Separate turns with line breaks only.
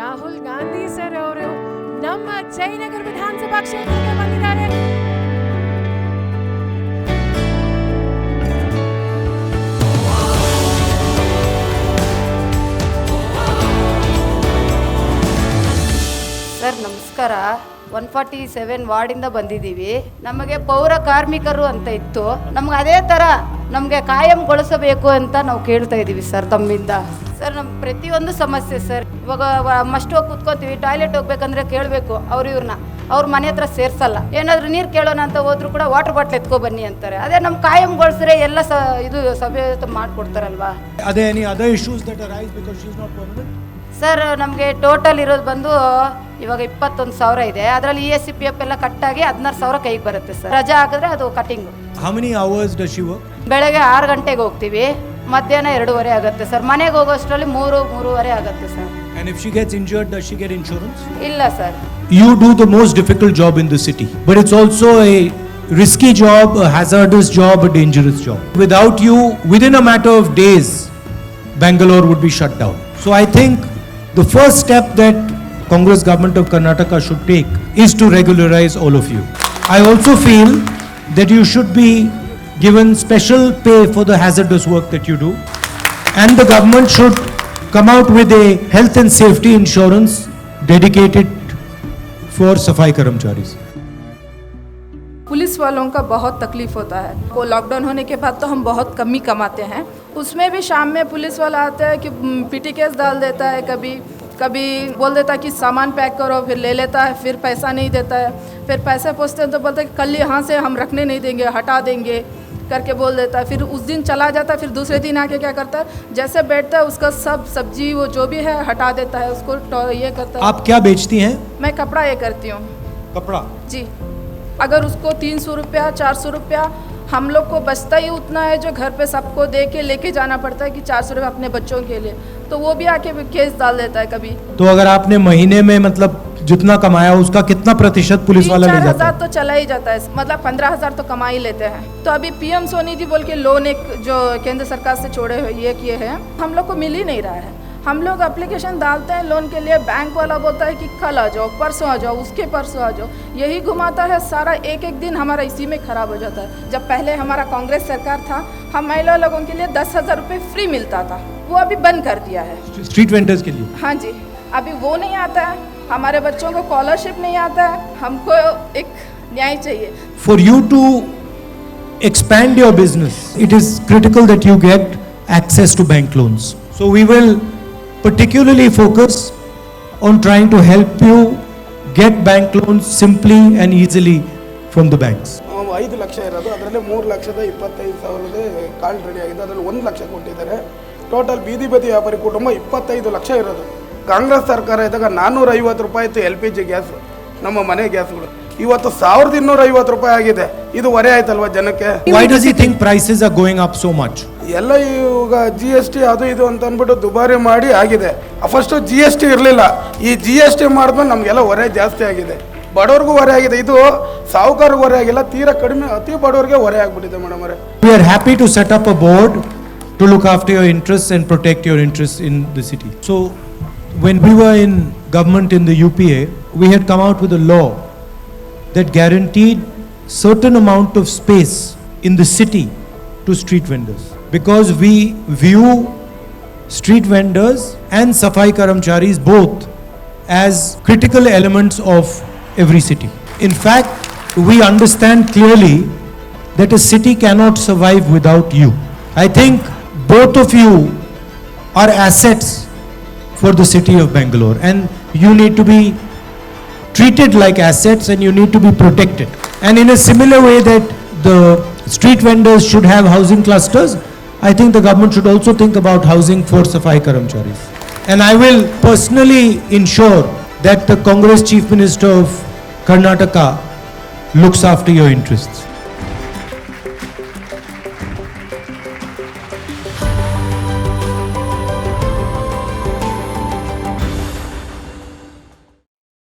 Rahul Gandhi sir ಅವರು ನಮ್ಮ ಜಯನಗರ ವಿಧಾನಸಭಾ ಕ್ಷೇತ್ರಕ್ಕೆ ಬಂದಿದ್ದಾರೆ.
ಸರ್ ನಮಸ್ಕಾರ. 147 ವಾರ್ಡಿಂದ ಬಂದಿದ್ದೀವಿ. ನಮಗೆ ಪೌರ ಕಾರ್ಮಿಕರು ಅಂತ ಇತ್ತು, ನಮ್ಗೆ ಅದೇ ಥರ ನಮಗೆ ಕಾಯಂಗೊಳಿಸಬೇಕು ಅಂತ ನಾವು ಕೇಳ್ತಾ ಇದ್ದೀವಿ ಸರ್ ತಮ್ಮಿಂದ. ಸರ್ ನಮ್ಮ ಪ್ರತಿಯೊಂದು ಸಮಸ್ಯೆ ಸರ್, ಇವಾಗ ಮಸ್ಟ್ ಹೋಗಿ ಕುತ್ಕೋತೀವಿ, ಟಾಯ್ಲೆಟ್ ಹೋಗ್ಬೇಕಂದ್ರೆ ಕೇಳಬೇಕು ಇವ್ರನ್ನ, ಅವ್ರ ಮನೆ ಹತ್ರ ಸೇರ್ಸಲ್ಲ. ಏನಾದರೂ ನೀರು ಕೇಳೋಣ ಅಂತ ಹೋದ್ರು ಕೂಡ ವಾಟರ್ ಬಾಟ್ಲ್ ಎತ್ಕೊ ಬನ್ನಿ ಅಂತಾರೆ. ಅದೇ ನಮ್ಮ ಕಾಯಂಗೊಳಿಸ್ರೆ ಎಲ್ಲ ಇದು ಸಭೆ ಮಾಡಿಕೊಡ್ತಾರಲ್ವಾ.
ಅದೇ any other issues that arise because she is not permanent?
Sir ನಮಗೆ ಟೋಟಲ್ ಇರೋದು ಬಂದು ಇವಾಗ 21,000 ಇದೆ. ಅದರಲ್ಲಿ ESPF ಎಲ್ಲ ಕಟ್ಟಾಗಿ 16,000 ಕೈಗೆ ಬರುತ್ತೆ ಸರ್. ರಜಾ ಹಾಕಿದ್ರೆ ಅದು cutting.
How many hours does she work?
ಬೆಳಗ್ಗೆ 6 ಗಂಟೆಗೆ ಹೋಗ್ತೀವಿ, ಮಧ್ಯಾಹ್ನ 2:30 ಆಗುತ್ತೆ ಸರ್. ಮನೆಗೆ ಹೋಗೋಷ್ಟರಲ್ಲಿ 3:30 ಆಗುತ್ತೆ sir.
And if she gets injured, does she get insurance?
ಇಲ್ಲ sir.
You do the most difficult job in the city, but it's also a risky job, a hazardous job, a dangerous job. Without you, within a matter of days, Bangalore would be shut down. So I think the first step that Congress government of Karnataka should take is to regularize all of you. I also feel that you should be given special pay for the hazardous work that you do, and the government should come out with a health and safety insurance dedicated for Safai Karamcharis.
Police वालों का बहुत तकलीफ होता है. वो lockdown होने के बाद तो हम बहुत कम ही कमाते हैं. उसमें भी शाम में पुलिस वाला आता है कि पीटी केस डाल देता है, कभी बोल देता है कि सामान पैक करो, फिर ले लेता है, फिर पैसा नहीं देता है. फिर पैसे पूछते हैं तो बोलते हैं कि कल यहाँ से हम रखने नहीं देंगे, हटा देंगे करके बोल देता है. फिर उस दिन चला जाता है, फिर दूसरे दिन आके क्या करता है, जैसे बैठता है उसका सब सब्जी वो जो भी है हटा देता है, उसको ये करता है.
आप क्या बेचती हैं?
मैं कपड़ा ये करती हूँ.
कपड़ा?
जी. अगर उसको 300 रुपया 400 रुपया हम लोग को बचता ही उतना है जो घर पे सबको दे के लेके जाना पड़ता है कि 400 रुपये अपने बच्चों के लिए, तो वो भी आके केस डाल देता है कभी.
तो अगर आपने महीने में मतलब जितना कमाया उसका कितना प्रतिशत पुलिस वाला ले जाता है?
3-4 हज़ार तो चला ही जाता है, मतलब 15,000 तो कमा ही लेते हैं. तो अभी PM स्वनिधि बोल के लोन एक जो केंद्र सरकार से छोड़े हुए ये किए हैं, हम लोग को मिल ही नहीं रहा है. हम लोग एप्लीकेशन डालते हैं लोन के लिए, बैंक वाला बोलता है कि कल आ जाओ, परसों आ जाओ, उसके परसों आ जाओ, यही घुमाता है सारा. एक दिन हमारा इसी में ख़राब हो जाता है. जब पहले हमारा कांग्रेस सरकार था, हम महिला लोगों के लिए 10,000 रुपये फ्री मिलता था, वो अभी बंद कर दिया है
स्ट्रीट वेंडर्स के लिए.
हाँ जी, अभी वो नहीं आता है. हमारे बच्चों को स्कॉलरशिप नहीं आता है. हमको एक न्याय चाहिए.
For you to expand your business, it is critical that you get access to bank loans. So we will particularly focus on trying to help you get bank loans simply and easily from the banks.
5 lakh ಇರೋದು, ಅದರಲ್ಲಿ 3,25,000 card ready ಆಗಿದೆ, ಅದರಲ್ಲಿ 1 ಲಕ್ಷ ಕೊಟ್ಟಿದ್ದಾರೆ. Total ಬೀದಿ ಬದಿ ವ್ಯಾಪಾರಿ ಕುಟುಂಬ 25 ಲಕ್ಷ ಇರೋದು. ಕಾಂಗ್ರೆಸ್ ಸರ್ಕಾರ ಇದ್ದಾಗ 450 ರೂಪಾಯಿ ಇತ್ತು LPG ಗ್ಯಾಸ್, ನಮ್ಮ ಮನೆ ಗ್ಯಾಸ್ಗಳು. ಇವತ್ತು 1,250 ರೂಪಾಯಿ ಆಗಿದೆ. ಇದು ಹೊರೆ ಆಯ್ತಲ್ವಾ ಜನಕ್ಕೆ.
Why does he think prices are going up so much?
ಎಲ್ಲ ಇವಾಗ GST ಅದು ಇದು ಅಂತ ಅಂದ್ಬಿಟ್ಟು ದುಬಾರಿ ಮಾಡಿ ಆಗಿದೆ. ಫಸ್ಟು GST ಇರಲಿಲ್ಲ, ಈ GST ಮಾಡಿದ್ಮೇಲೆ ನಮಗೆಲ್ಲ ಹೊರೆ ಜಾಸ್ತಿ ಆಗಿದೆ. ಬಡವ್ರಿಗೂ ಹೊರೆ ಆಗಿದೆ, ಇದು ಸಾಹುಕಾರರಿಗೆ ಹೊರೆ ಆಗಿಲ್ಲ, ತೀರಾ ಕಡಿಮೆ ಅತಿ ಬಡವರಿಗೆ ಹೊರೆ ಆಗಿಬಿಟ್ಟಿದೆ ಮೇಡಮ್ ಅವರೇ.
We are happy to set up a board to look after your interests and protect your interests in the city. So when we were in government in the UPA, we had come out with a law that guaranteed certain amount of space in the city to street vendors, because we view street vendors and Safai Karamcharis both as critical elements of every city. In fact, we understand clearly that a city cannot survive without you. I think both of you are assets for the city of Bangalore, and you need to be treated like assets and you need to be protected. And in a similar way that the street vendors should have housing clusters, I think the government should also think about housing for Safai Karamcharis. And I will personally ensure that the Congress Chief Minister of Karnataka looks after your interests.